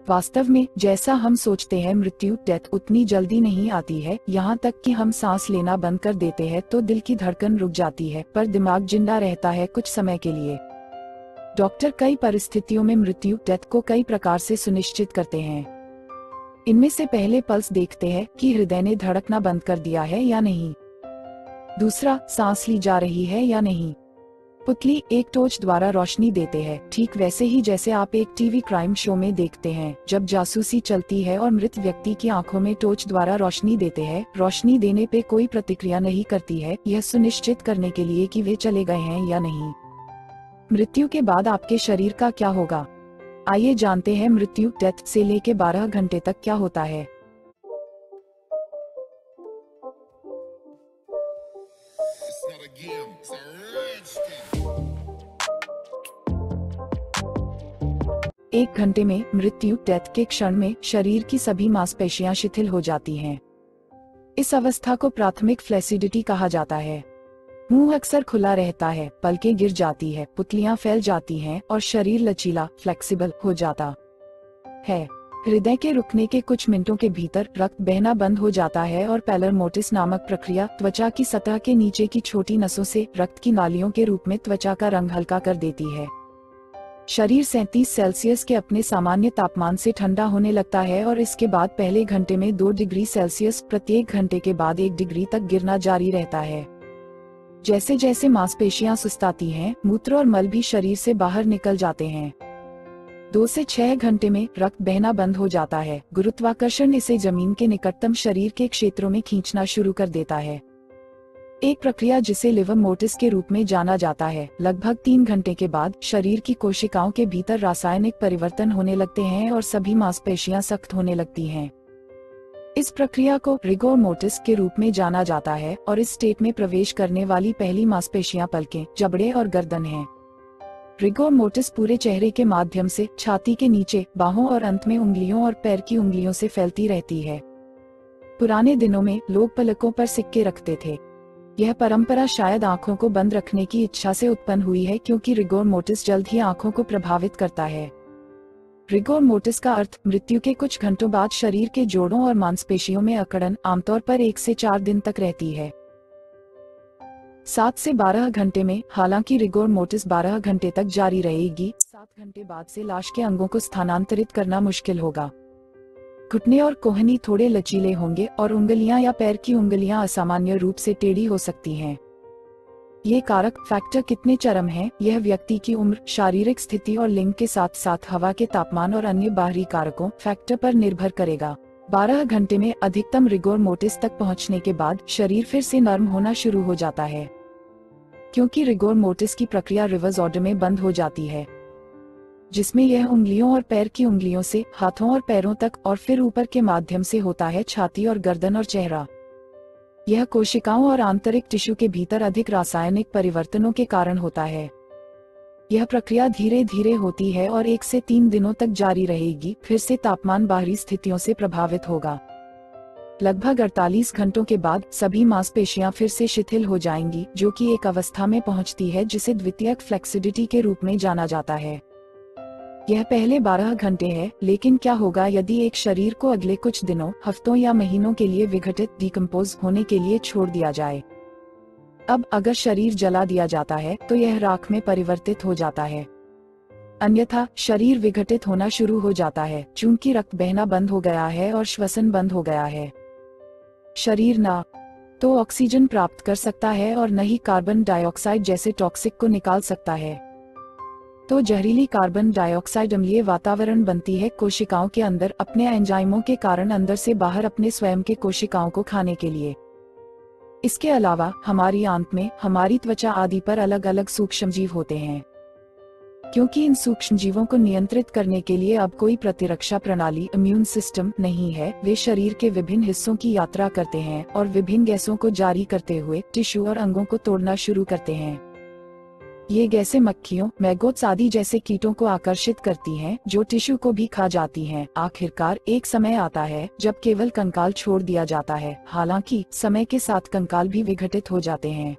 वास्तव में जैसा हम सोचते हैं मृत्यु डेथ उतनी जल्दी नहीं आती है। यहाँ तक कि हम सांस लेना बंद कर देते हैं तो दिल की धड़कन रुक जाती है, पर दिमाग जिंदा रहता है कुछ समय के लिए। डॉक्टर कई परिस्थितियों में मृत्यु डेथ को कई प्रकार से सुनिश्चित करते हैं। इनमें से पहले पल्स देखते हैं कि हृदय ने धड़कना बंद कर दिया है या नहीं। दूसरा, सांस ली जा रही है या नहीं। पुतली एक टॉर्च द्वारा रोशनी देते हैं, ठीक वैसे ही जैसे आप एक टीवी क्राइम शो में देखते हैं जब जासूसी चलती है और मृत व्यक्ति की आंखों में टॉर्च द्वारा रोशनी देते हैं। रोशनी देने पे कोई प्रतिक्रिया नहीं करती है, यह सुनिश्चित करने के लिए कि वे चले गए हैं या नहीं। मृत्यु के बाद आपके शरीर का क्या होगा? आइए जानते हैं मृत्यु डेथ से लेके 12 घंटे तक क्या होता है। एक घंटे में मृत्यु डेथ के क्षण में शरीर की सभी मांसपेशियां शिथिल हो जाती हैं। इस अवस्था को प्राथमिक फ्लैसिडिटी कहा जाता है। मुंह अक्सर खुला रहता है, पलकें गिर जाती है, पुतलियां फैल जाती हैं और शरीर लचीला फ्लेक्सिबल हो जाता है। हृदय के रुकने के कुछ मिनटों के भीतर रक्त बहना बंद हो जाता है और पैलर मोटिस नामक प्रक्रिया त्वचा की सतह के नीचे की छोटी नसों से रक्त की नालियों के रूप में त्वचा का रंग हल्का कर देती है। शरीर 37 सेल्सियस के अपने सामान्य तापमान से ठंडा होने लगता है और इसके बाद पहले घंटे में 2 डिग्री सेल्सियस, प्रत्येक घंटे के बाद 1 डिग्री तक गिरना जारी रहता है। जैसे जैसे मांसपेशियां सुस्ताती हैं, मूत्र और मल भी शरीर से बाहर निकल जाते हैं। 2 से 6 घंटे में रक्त बहना बंद हो जाता है। गुरुत्वाकर्षण इसे जमीन के निकटतम शरीर के क्षेत्रों में खींचना शुरू कर देता है, एक प्रक्रिया जिसे लिवर मोटिस के रूप में जाना जाता है। लगभग 3 घंटे के बाद शरीर की कोशिकाओं के भीतर रासायनिक परिवर्तन होने लगते हैं और सभी मांसपेशियां सख्त होने लगती हैं। इस प्रक्रिया को रिगोर मोटिस के रूप में जाना जाता है और इस स्टेट में प्रवेश करने वाली पहली मांसपेशियां पलकें, जबड़े और गर्दन हैं। रिगोर मोटिस पूरे चेहरे के माध्यम से छाती के नीचे, बाहों और अंत में उंगलियों और पैर की उंगलियों से फैलती रहती है। पुराने दिनों में लोग पलकों पर सिक्के रखते थे। यह परंपरा शायद आंखों को बंद रखने की इच्छा से उत्पन्न हुई है, क्योंकि रिगोर मोटिस जल्द ही आंखों को प्रभावित करता है। रिगोर मोटिस का अर्थ मृत्यु के कुछ घंटों बाद शरीर के जोड़ों और मांसपेशियों में अकड़न आमतौर पर 1 से 4 दिन तक रहती है। 7 से 12 घंटे में हालांकि रिगोर मोटिस 12 घंटे तक जारी रहेगी। 7 घंटे बाद से लाश के अंगों को स्थानांतरित करना मुश्किल होगा। घुटने और कोहनी थोड़े लचीले होंगे और उंगलियां या पैर की उंगलियां असामान्य रूप से टेढ़ी हो सकती हैं। ये कारक फैक्टर कितने चरम हैं, यह व्यक्ति की उम्र, शारीरिक स्थिति और लिंग के साथ साथ हवा के तापमान और अन्य बाहरी कारकों फैक्टर पर निर्भर करेगा। 12 घंटे में अधिकतम रिगोर मोटिस तक पहुंचने के बाद शरीर फिर से नर्म होना शुरू हो जाता है, क्योंकि रिगोर मोटिस की प्रक्रिया रिवर्स ऑर्डर में बंद हो जाती है, जिसमें यह उंगलियों और पैर की उंगलियों से हाथों और पैरों तक और फिर ऊपर के माध्यम से होता है, छाती और गर्दन और चेहरा। यह कोशिकाओं और आंतरिक टिश्यू के भीतर अधिक रासायनिक परिवर्तनों के कारण होता है। यह प्रक्रिया धीरे धीरे होती है और 1 से 3 दिनों तक जारी रहेगी। फिर से तापमान बाहरी स्थितियों से प्रभावित होगा। लगभग 48 घंटों के बाद सभी मांसपेशियां फिर से शिथिल हो जाएंगी, जो कि एक अवस्था में पहुंचती है जिसे द्वितीयक फ्लेक्सिडिटी के रूप में जाना जाता है। यह पहले 12 घंटे है, लेकिन क्या होगा यदि एक शरीर को अगले कुछ दिनों, हफ्तों या महीनों के लिए विघटित डिकम्पोज होने के लिए छोड़ दिया जाए? अब अगर शरीर जला दिया जाता है तो यह राख में परिवर्तित हो जाता है, अन्यथा शरीर विघटित होना शुरू हो जाता है, चूंकि रक्त बहना बंद हो गया है और श्वसन बंद हो गया है। शरीर ना तो ऑक्सीजन प्राप्त कर सकता है और न ही कार्बन डाइऑक्साइड जैसे टॉक्सिक को निकाल सकता है। तो जहरीली कार्बन डाइऑक्साइड अम्लीय वातावरण बनती है कोशिकाओं के अंदर, अपने एंजाइमों के कारण अंदर से बाहर अपने स्वयं के कोशिकाओं को खाने के लिए। इसके अलावा हमारी आंत में, हमारी त्वचा आदि पर अलग अलग सूक्ष्मजीव होते हैं। क्योंकि इन सूक्ष्मजीवों को नियंत्रित करने के लिए अब कोई प्रतिरक्षा प्रणाली, इम्यून सिस्टम नहीं है, वे शरीर के विभिन्न हिस्सों की यात्रा करते हैं और विभिन्न गैसों को जारी करते हुए टिश्यू और अंगों को तोड़ना शुरू करते हैं। ये गैसें मक्खियों, मैगोट्स आदि जैसे कीटों को आकर्षित करती हैं, जो टिश्यू को भी खा जाती हैं। आखिरकार एक समय आता है जब केवल कंकाल छोड़ दिया जाता है। हालांकि समय के साथ कंकाल भी विघटित हो जाते हैं।